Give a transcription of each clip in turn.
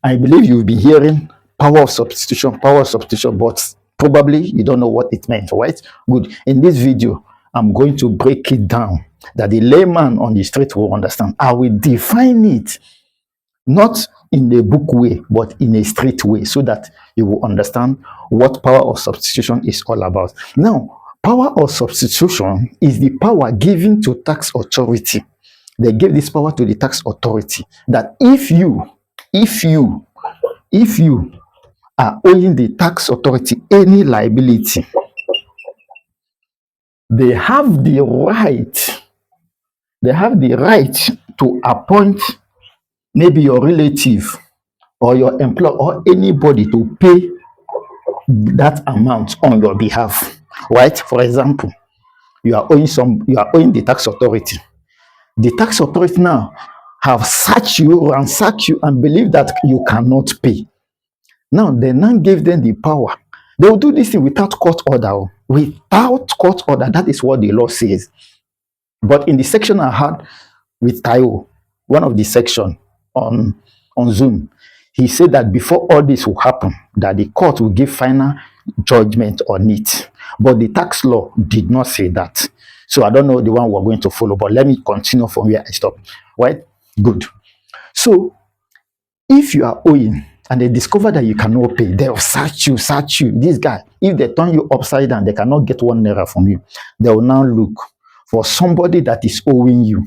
I believe you've been hearing power of substitution, but probably you don't know what it meant, right? Good. In this video, I'm going to break it down that the layman on the street will understand. I will define it not in a book way, but in a street way, so that you will understand what power of substitution is all about. Now, power of substitution is the power given to tax authority. They give this power to the tax authority that if you are owing the tax authority any liability, they have the right to appoint maybe your relative or your employer or anybody to pay that amount on your behalf, right? For example, you are owing the tax authority. The tax authority now have searched you, ransacked you, and believe that you cannot pay. Now they now give them the power. They will do this thing without court order. Without court order, that is what the law says. But in the section I had with Tayo, one of the section on Zoom, he said that before all this will happen, that the court will give final judgment on it. But the tax law did not say that. So I don't know the one we're going to follow, but let me continue from where I stopped. Right? Good. So if you are owing and they discover that you cannot pay, they'll search you. This guy, if they turn you upside down, they cannot get 1 naira from you. They will now look for somebody that is owing you.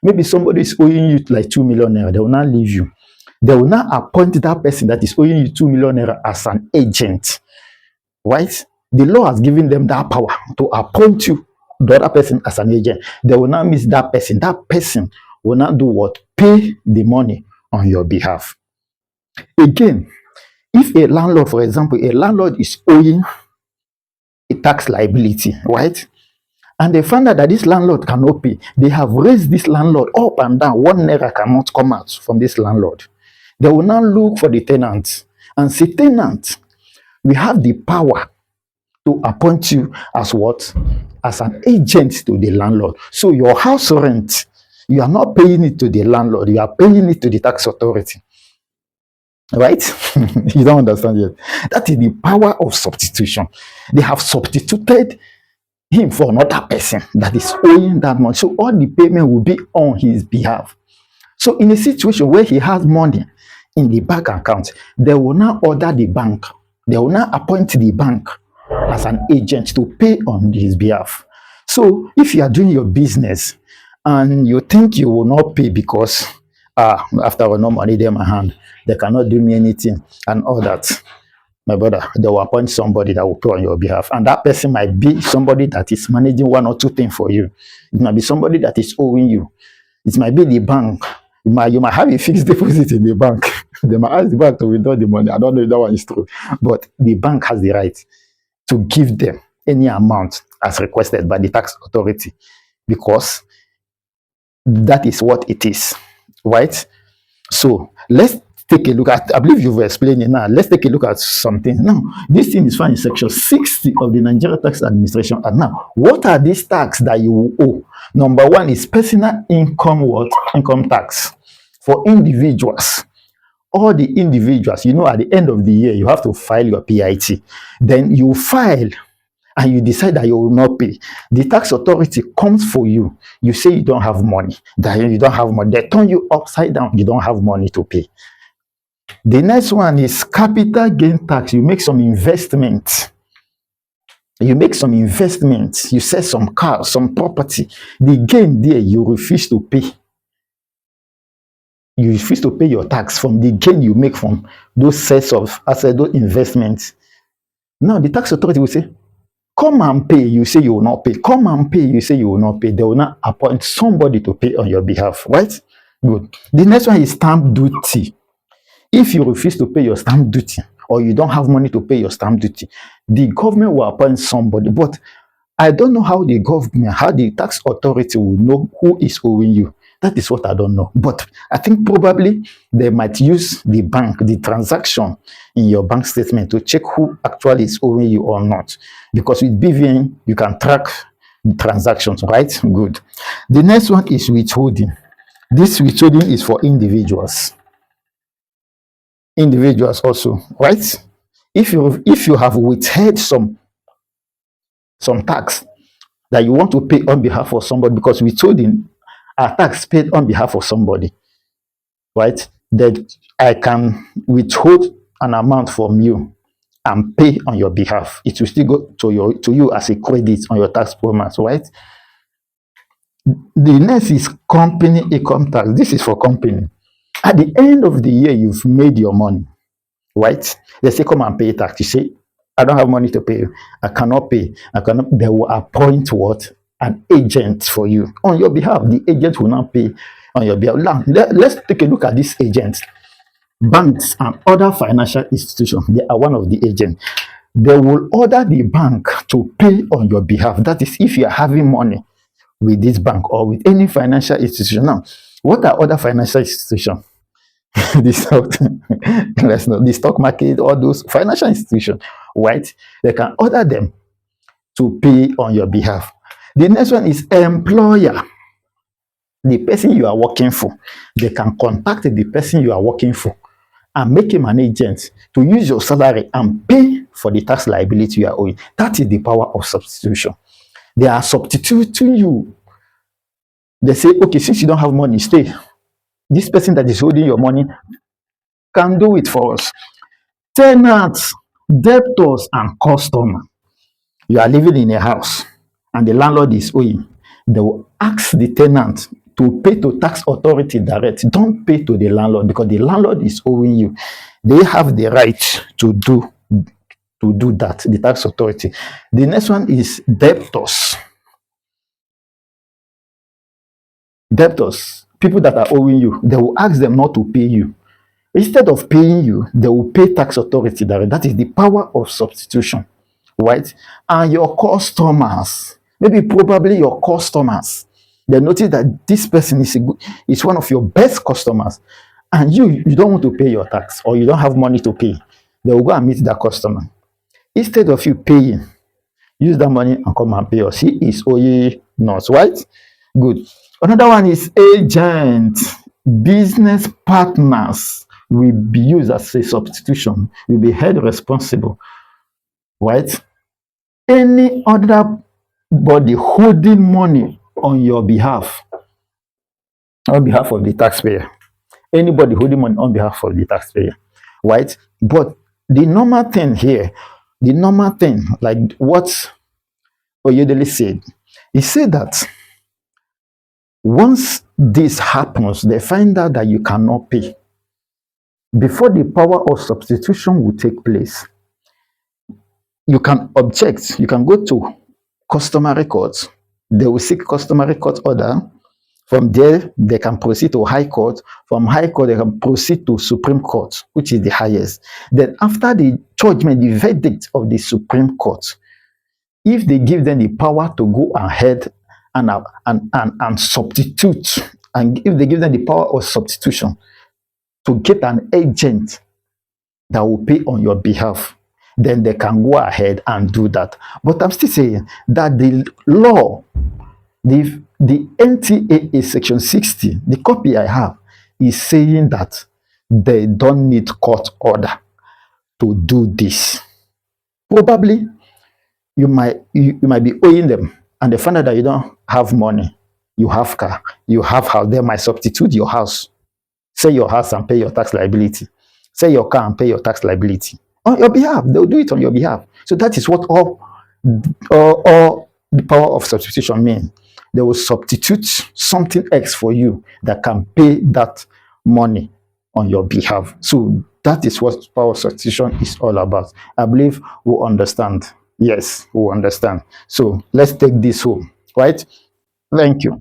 Maybe somebody is owing you like 2 million naira. They will now leave you. They will now appoint that person that is owing you 2 million naira as an agent. Right? The law has given them that power to appoint you, the other person, as an agent. They will now miss that person. That person will now do what? Pay the money on your behalf. Again, if a landlord, for example, a landlord is owing a tax liability, right? And they find out that this landlord cannot pay. They have raised this landlord up and down. 1 naira cannot come out from this landlord. They will now look for the tenant and say, tenant, we have the power to appoint you as what? As an agent to the landlord. So your house rent, you are not paying it to the landlord. You are paying it to the tax authority. Right? You don't understand yet. That is the power of substitution. They have substituted him for another person that is owing that money. So all the payment will be on his behalf. So in a situation where he has money in the bank account, they will now order the bank. They will now appoint the bank as an agent to pay on his behalf. So if you are doing your business and you think you will not pay because after all, no money in my hand, they cannot do me anything and all that, my brother, they will appoint somebody that will pay on your behalf. And that person might be somebody that is managing 1 or 2 things for you. It might be somebody that is owing you. It might be the bank. You might have a fixed deposit in the bank. They might ask the bank to withdraw the money. I don't know if that one is true. But the bank has the right to give them any amount as requested by the tax authority, because that is what it is. Right? So let's take a look at, I believe you've explained it now. Let's take a look at something. Now, this thing is found in section 60 of the Nigeria Tax Administration Act. Now, what are these taxes that you will owe? Number 1 is personal income, what? Income tax for individuals. All the individuals, at the end of the year, you have to file your PIT. Then you file and you decide that you will not pay. The tax authority comes for you. You say you don't have money. Then you don't have money. They turn you upside down. You don't have money to pay. The next one is capital gain tax. You make some investment. You sell some cars, some property. The gain there, you refuse to pay. You refuse to pay your tax from the gain you make from those sales of assets, those investments. Now, the tax authority will say, come and pay. You say you will not pay. Come and pay. You say you will not pay. They will not appoint somebody to pay on your behalf. Right? Good. The next one is stamp duty. If you refuse to pay your stamp duty, or you don't have money to pay your stamp duty, the government will appoint somebody. But I don't know how the tax authority will know who is owing you. That is what I don't know. But I think probably they might use the bank, the transaction in your bank statement to check who actually is owing you or not. Because with BVN, you can track the transactions, right? Good. The next one is withholding. This withholding is for individuals. individuals also, right? If you have withheld some tax that you want to pay on behalf of somebody, because we told him a tax paid on behalf of somebody, right? That I can withhold an amount from you and pay on your behalf. It will still go to you as a credit on your tax performance, right? The next is company income tax. This is for company. At the end of the year, you've made your money, right? They say, come and pay tax. You say, I don't have money to pay you. I cannot pay. I cannot. They will appoint what? An agent for you on your behalf. The agent will not pay on your behalf. Now, let's take a look at these agents. Banks and other financial institutions, they are one of the agents. They will order the bank to pay on your behalf. That is, if you are having money with this bank or with any financial institution. Now, what are other financial institutions? the stock, let's know, the stock market, all those financial institutions, right? They can order them to pay on your behalf. The next one is employer. The person you are working for, they can contact the person you are working for and make him an agent to use your salary and pay for the tax liability you are owing. That is the power of substitution. They are substituting you. They say, okay, since you don't have money, stay. This person that is holding your money can do it for us. Tenants, debtors, and customers. You are living in a house and the landlord is owing. They will ask the tenant to pay to tax authority direct. Don't pay to the landlord because the landlord is owing you. They have the right to do that, the tax authority. The next one is debtors. Debtors, people that are owing you, they will ask them not to pay you. Instead of paying you, they will pay tax authority direct. That is the power of substitution, right? And your customers, maybe probably your customers, they notice that this person is one of your best customers, and you don't want to pay your tax or you don't have money to pay. They will go and meet that customer. Instead of you paying, use that money and come and pay us. He is owing not, right? Good. Another one is agent. Business partners will be used as a substitution, will be held responsible, right? Any other body holding money on behalf of the taxpayer, anybody holding money on behalf of the taxpayer, right? But the normal thing here, like what Oyedele said, he said that once this happens, they find out that you cannot pay. Before the power of substitution will take place, you can object. You can go to customary court. They will seek customary court order. From there, they can proceed to High Court. From High Court, they can proceed to Supreme Court, which is the highest. Then after the judgment, the verdict of the Supreme Court, if they give them the power to go ahead and substitute, and if they give them the power of substitution to get an agent that will pay on your behalf, then they can go ahead and do that. But I'm still saying that the law, the NTAA section 60, the copy I have, is saying that they don't need court order to do this. Probably you might be owing them and they find out that you don't have money, you have car, you have house. They might substitute your house, sell your house and pay your tax liability, sell your car and pay your tax liability on your behalf. They'll do it on your behalf. So that is what all the power of substitution means. They will substitute something else for you that can pay that money on your behalf. So that is what power of substitution is all about. I believe we understand. Yes, we understand. So let's take this home, right? Thank you.